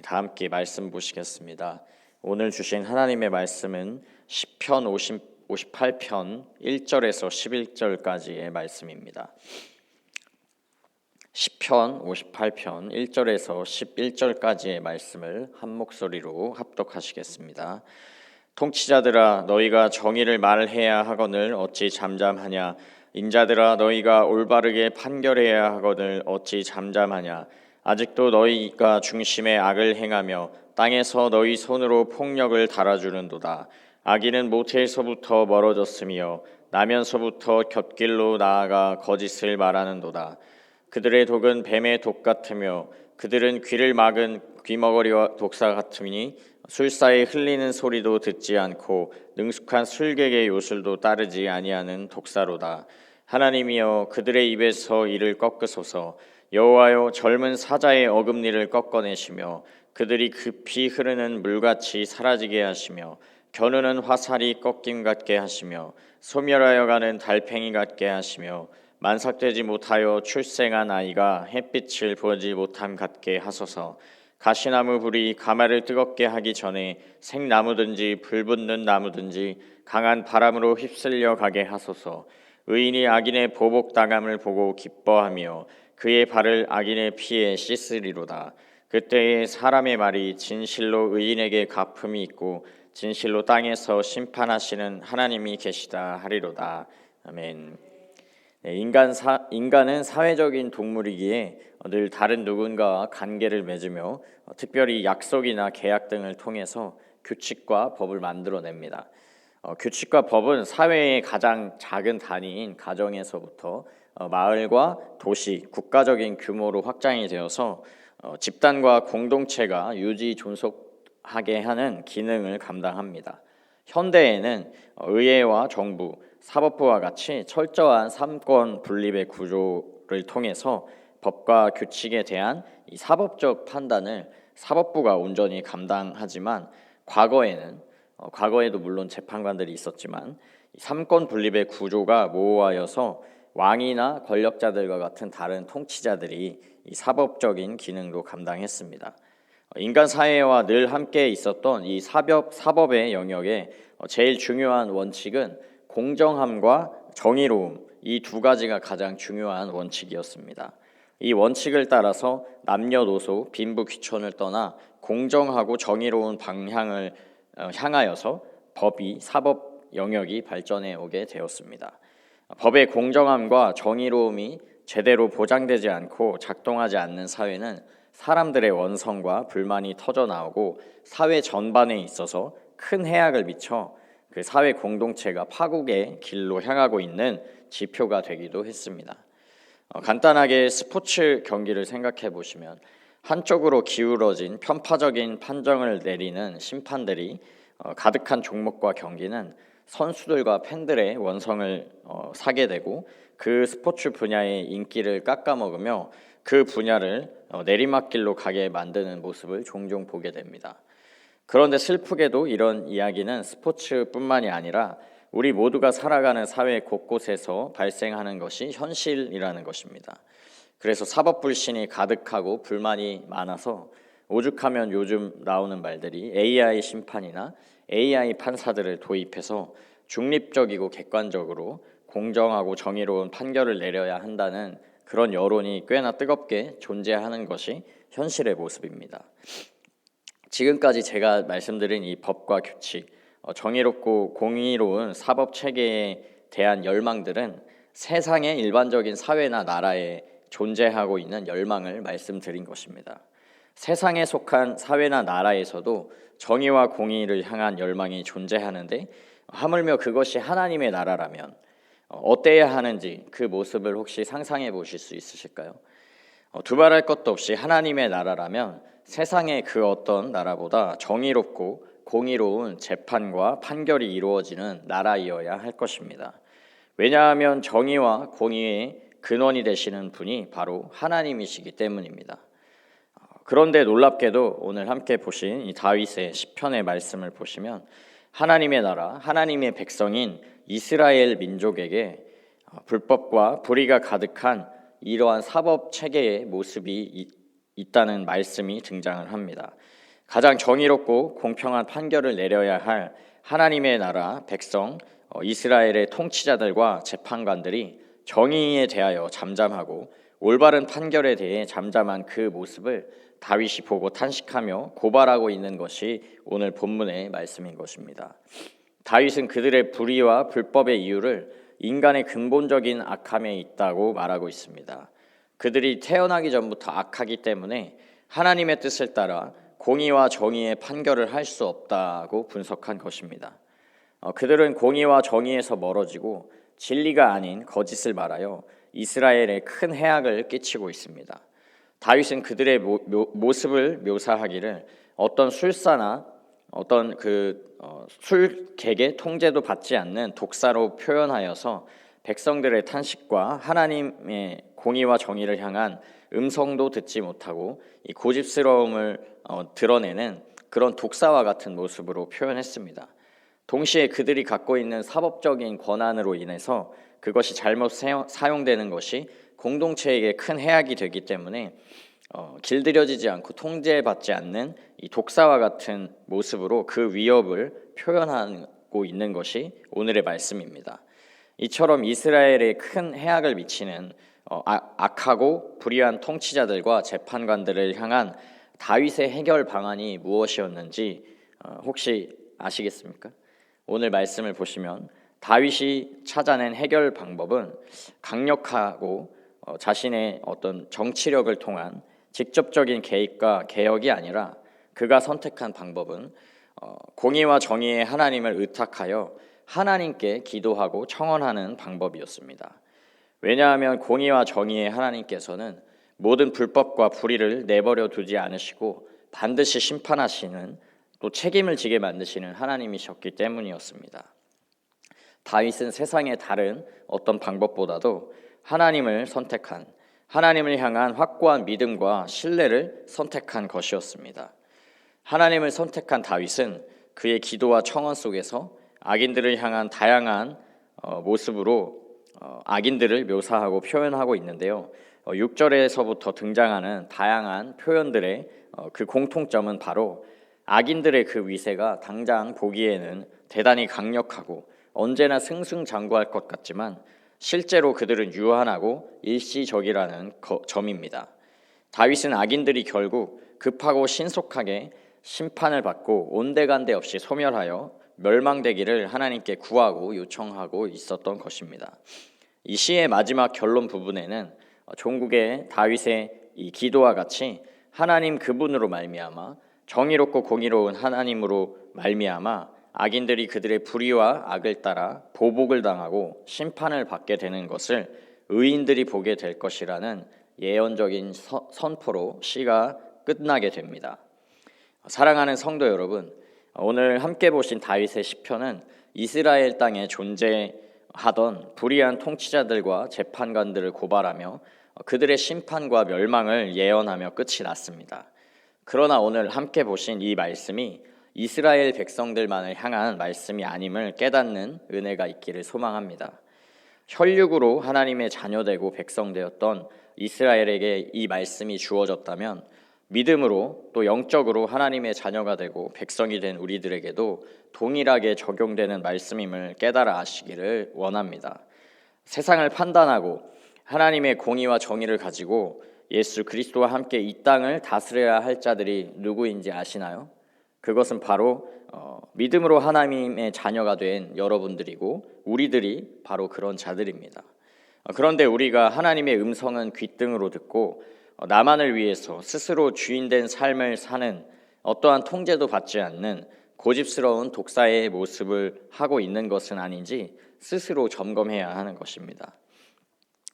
다 함께 말씀 보시겠습니다. 오늘 주신 하나님의 말씀은 시편 58편 1절에서 11절까지의 말씀입니다. 시편 58편 1절에서 11절까지의 말씀을 한 목소리로 합독하시겠습니다. 통치자들아 너희가 정의를 말해야 하거늘 어찌 잠잠하냐. 인자들아 너희가 올바르게 판결해야 하거늘 어찌 잠잠하냐. 아직도 너희가 중심에 악을 행하며 땅에서 너희 손으로 폭력을 달아주는도다. 악인은 모태에서부터 멀어졌으며 나면서부터 곁길로 나아가 거짓을 말하는도다. 그들의 독은 뱀의 독 같으며 그들은 귀를 막은 귀머거리와 독사 같으니 술사에 흘리는 소리도 듣지 않고 능숙한 술객의 요술도 따르지 아니하는 독사로다. 하나님이여 그들의 입에서 이를 꺾으소서. 여호와여 젊은 사자의 어금니를 꺾어내시며 그들이 급히 흐르는 물같이 사라지게 하시며 겨누는 화살이 꺾임 같게 하시며 소멸하여 가는 달팽이 같게 하시며 만삭되지 못하여 출생한 아이가 햇빛을 보지 못함 같게 하소서. 가시나무 불이 가마를 뜨겁게 하기 전에 생나무든지 불붙는 나무든지 강한 바람으로 휩쓸려 가게 하소서. 의인이 악인의 보복당함을 보고 기뻐하며 그의 발을 악인의 피에 씻으리로다. 그때에 사람의 말이 진실로 의인에게 갚음이 있고 진실로 땅에서 심판하시는 하나님이 계시다 하리로다. 아멘. 인간은 사회적인 동물이기에 늘 다른 누군가와 관계를 맺으며 특별히 약속이나 계약 등을 통해서 규칙과 법을 만들어냅니다. 규칙과 법은 사회의 가장 작은 단위인 가정에서부터 마을과 도시, 국가적인 규모로 확장이 되어서 집단과 공동체가 유지 존속하게 하는 기능을 감당합니다. 현대에는 의회와 정부, 사법부와 같이 철저한 삼권 분립의 구조를 통해서 법과 규칙에 대한 이 사법적 판단을 사법부가 온전히 감당하지만 과거에도 물론 재판관들이 있었지만 삼권 분립의 구조가 모호하여서 왕이나 권력자들과 같은 다른 통치자들이 이 사법적인 기능도 감당했습니다. 인간 사회와 늘 함께 있었던 이 사법의 영역에 제일 중요한 원칙은 공정함과 정의로움, 이 두 가지가 가장 중요한 원칙이었습니다. 이 원칙을 따라서 남녀노소, 빈부귀천을 떠나 공정하고 정의로운 방향을 향하여서 사법 영역이 발전해 오게 되었습니다. 법의 공정함과 정의로움이 제대로 보장되지 않고 작동하지 않는 사회는 사람들의 원성과 불만이 터져나오고 사회 전반에 있어서 큰 해악을 미쳐 그 사회 공동체가 파국의 길로 향하고 있는 지표가 되기도 했습니다. 간단하게 스포츠 경기를 생각해 보시면 한쪽으로 기울어진 편파적인 판정을 내리는 심판들이 가득한 종목과 경기는 선수들과 팬들의 원성을 사게 되고 그 스포츠 분야의 인기를 깎아먹으며 그 분야를 내리막길로 가게 만드는 모습을 종종 보게 됩니다. 그런데 슬프게도 이런 이야기는 스포츠뿐만이 아니라 우리 모두가 살아가는 사회 곳곳에서 발생하는 것이 현실이라는 것입니다. 그래서 사법 불신이 가득하고 불만이 많아서 오죽하면 요즘 나오는 말들이 AI 심판이나 AI 판사들을 도입해서 중립적이고 객관적으로 공정하고 정의로운 판결을 내려야 한다는 그런 여론이 꽤나 뜨겁게 존재하는 것이 현실의 모습입니다. 지금까지 제가 말씀드린 이 법과 규칙, 정의롭고 공의로운 사법 체계에 대한 열망들은 세상의 일반적인 사회나 나라에 존재하고 있는 열망을 말씀드린 것입니다. 세상에 속한 사회나 나라에서도 정의와 공의를 향한 열망이 존재하는데 하물며 그것이 하나님의 나라라면 어때야 하는지 그 모습을 혹시 상상해 보실 수 있으실까요? 두말할 것도 없이 하나님의 나라라면 세상의 그 어떤 나라보다 정의롭고 공의로운 재판과 판결이 이루어지는 나라이어야 할 것입니다. 왜냐하면 정의와 공의의 근원이 되시는 분이 바로 하나님이시기 때문입니다. 그런데 놀랍게도 오늘 함께 보신 이 다윗의 시편의 말씀을 보시면 하나님의 나라, 하나님의 백성인 이스라엘 민족에게 불법과 불의가 가득한 이러한 사법 체계의 모습이 있다는 말씀이 등장을 합니다. 가장 정의롭고 공평한 판결을 내려야 할 하나님의 나라 백성 이스라엘의 통치자들과 재판관들이 정의에 대하여 잠잠하고 올바른 판결에 대해 잠잠한 그 모습을 다윗이 보고 탄식하며 고발하고 있는 것이 오늘 본문의 말씀인 것입니다. 다윗은 그들의 불의와 불법의 이유를 인간의 근본적인 악함에 있다고 말하고 있습니다. 그들이 태어나기 전부터 악하기 때문에 하나님의 뜻을 따라 공의와 정의의 판결을 할 수 없다고 분석한 것입니다. 그들은 공의와 정의에서 멀어지고 진리가 아닌 거짓을 말하여 이스라엘에 큰 해악을 끼치고 있습니다. 다윗은 그들의 모습을 묘사하기를 어떤 술사나 어떤 술객의 통제도 받지 않는 독사로 표현하여서 백성들의 탄식과 하나님의 공의와 정의를 향한 음성도 듣지 못하고 이 고집스러움을 드러내는 그런 독사와 같은 모습으로 표현했습니다. 동시에 그들이 갖고 있는 사법적인 권한으로 인해서 그것이 잘못 사용되는 것이 공동체에게 큰 해악이 되기 때문에 길들여지지 않고 통제받지 않는 이 독사와 같은 모습으로 그 위협을 표현하고 있는 것이 오늘의 말씀입니다. 이처럼 이스라엘에 큰 해악을 미치는 악하고 불의한 통치자들과 재판관들을 향한 다윗의 해결 방안이 무엇이었는지 혹시 아시겠습니까? 오늘 말씀을 보시면 다윗이 찾아낸 해결 방법은 강력하고 자신의 어떤 정치력을 통한 직접적인 개입과 개혁이 아니라 그가 선택한 방법은 공의와 정의의 하나님을 의탁하여 하나님께 기도하고 청원하는 방법이었습니다. 왜냐하면 공의와 정의의 하나님께서는 모든 불법과 불의를 내버려 두지 않으시고 반드시 심판하시는 또 책임을 지게 만드시는 하나님이셨기 때문이었습니다. 다윗은 세상의 다른 어떤 방법보다도 하나님을 선택한, 하나님을 향한 확고한 믿음과 신뢰를 선택한 것이었습니다. 하나님을 선택한 다윗은 그의 기도와 청원 속에서 악인들을 향한 다양한 모습으로 악인들을 묘사하고 표현하고 있는데요. 6절에서부터 등장하는 다양한 표현들의 그 공통점은 바로 악인들의 그 위세가 당장 보기에는 대단히 강력하고 언제나 승승장구할 것 같지만 실제로 그들은 유한하고 일시적이라는 점입니다. 다윗은 악인들이 결국 급하고 신속하게 심판을 받고 온데간데 없이 소멸하여 멸망되기를 하나님께 구하고 요청하고 있었던 것입니다. 이 시의 마지막 결론 부분에는 종국의 다윗의 이 기도와 같이 하나님 그분으로 말미암아 정의롭고 공의로운 하나님으로 말미암아 악인들이 그들의 불의와 악을 따라 보복을 당하고 심판을 받게 되는 것을 의인들이 보게 될 것이라는 예언적인 선포로 시가 끝나게 됩니다. 사랑하는 성도 여러분, 오늘 함께 보신 다윗의 시편은 이스라엘 땅에 존재하던 불의한 통치자들과 재판관들을 고발하며 그들의 심판과 멸망을 예언하며 끝이 났습니다. 그러나 오늘 함께 보신 이 말씀이 이스라엘 백성들만을 향한 말씀이 아님을 깨닫는 은혜가 있기를 소망합니다. 혈육으로 하나님의 자녀되고 백성되었던 이스라엘에게 이 말씀이 주어졌다면 믿음으로 또 영적으로 하나님의 자녀가 되고 백성이 된 우리들에게도 동일하게 적용되는 말씀임을 깨달아 아시기를 원합니다. 세상을 판단하고 하나님의 공의와 정의를 가지고 예수 그리스도와 함께 이 땅을 다스려야 할 자들이 누구인지 아시나요? 그것은 바로 믿음으로 하나님의 자녀가 된 여러분들이고 우리들이 바로 그런 자들입니다. 그런데 우리가 하나님의 음성은 귓등으로 듣고 나만을 위해서 스스로 주인된 삶을 사는 어떠한 통제도 받지 않는 고집스러운 독사의 모습을 하고 있는 것은 아닌지 스스로 점검해야 하는 것입니다.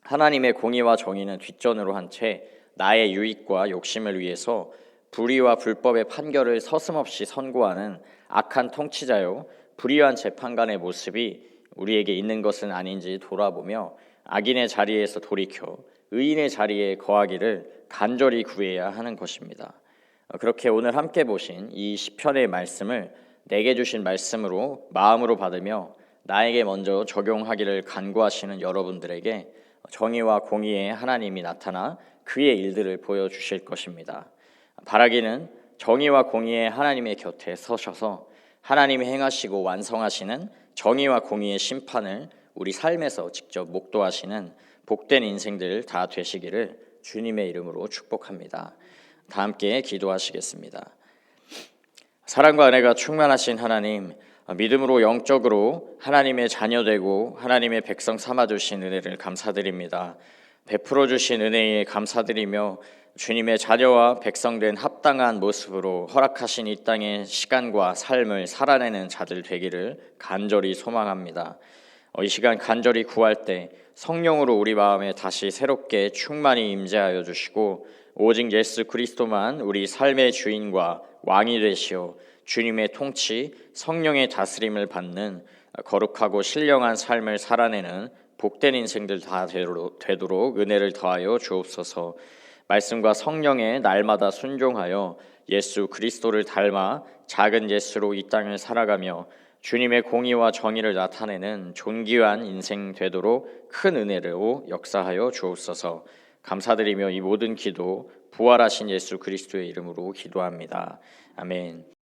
하나님의 공의와 정의는 뒷전으로 한 채 나의 유익과 욕심을 위해서 불의와 불법의 판결을 서슴없이 선고하는 악한 통치자요 불의한 재판관의 모습이 우리에게 있는 것은 아닌지 돌아보며 악인의 자리에서 돌이켜 의인의 자리에 거하기를 간절히 구해야 하는 것입니다. 그렇게 오늘 함께 보신 이 시편의 말씀을 내게 주신 말씀으로 마음으로 받으며 나에게 먼저 적용하기를 간구하시는 여러분들에게 정의와 공의의 하나님이 나타나 그의 일들을 보여주실 것입니다. 바라기는 정의와 공의의 하나님의 곁에 서셔서 하나님이 행하시고 완성하시는 정의와 공의의 심판을 우리 삶에서 직접 목도하시는 복된 인생들 다 되시기를 주님의 이름으로 축복합니다. 다 함께 기도하시겠습니다. 사랑과 은혜가 충만하신 하나님, 믿음으로 영적으로 하나님의 자녀되고 하나님의 백성 삼아주신 은혜를 감사드립니다. 베풀어 주신 은혜에 감사드리며 주님의 자녀와 백성된 합당한 모습으로 허락하신 이 땅의 시간과 삶을 살아내는 자들 되기를 간절히 소망합니다. 이 시간 간절히 구할 때 성령으로 우리 마음에 다시 새롭게 충만히 임재하여 주시고 오직 예수 그리스도만 우리 삶의 주인과 왕이 되시어 주님의 통치, 성령의 다스림을 받는 거룩하고 신령한 삶을 살아내는 복된 인생들 다 되도록 은혜를 더하여 주옵소서. 말씀과 성령에 날마다 순종하여 예수 그리스도를 닮아 작은 예수로 이 땅을 살아가며 주님의 공의와 정의를 나타내는 존귀한 인생 되도록 큰 은혜로 역사하여 주옵소서. 감사드리며 이 모든 기도 부활하신 예수 그리스도의 이름으로 기도합니다. 아멘.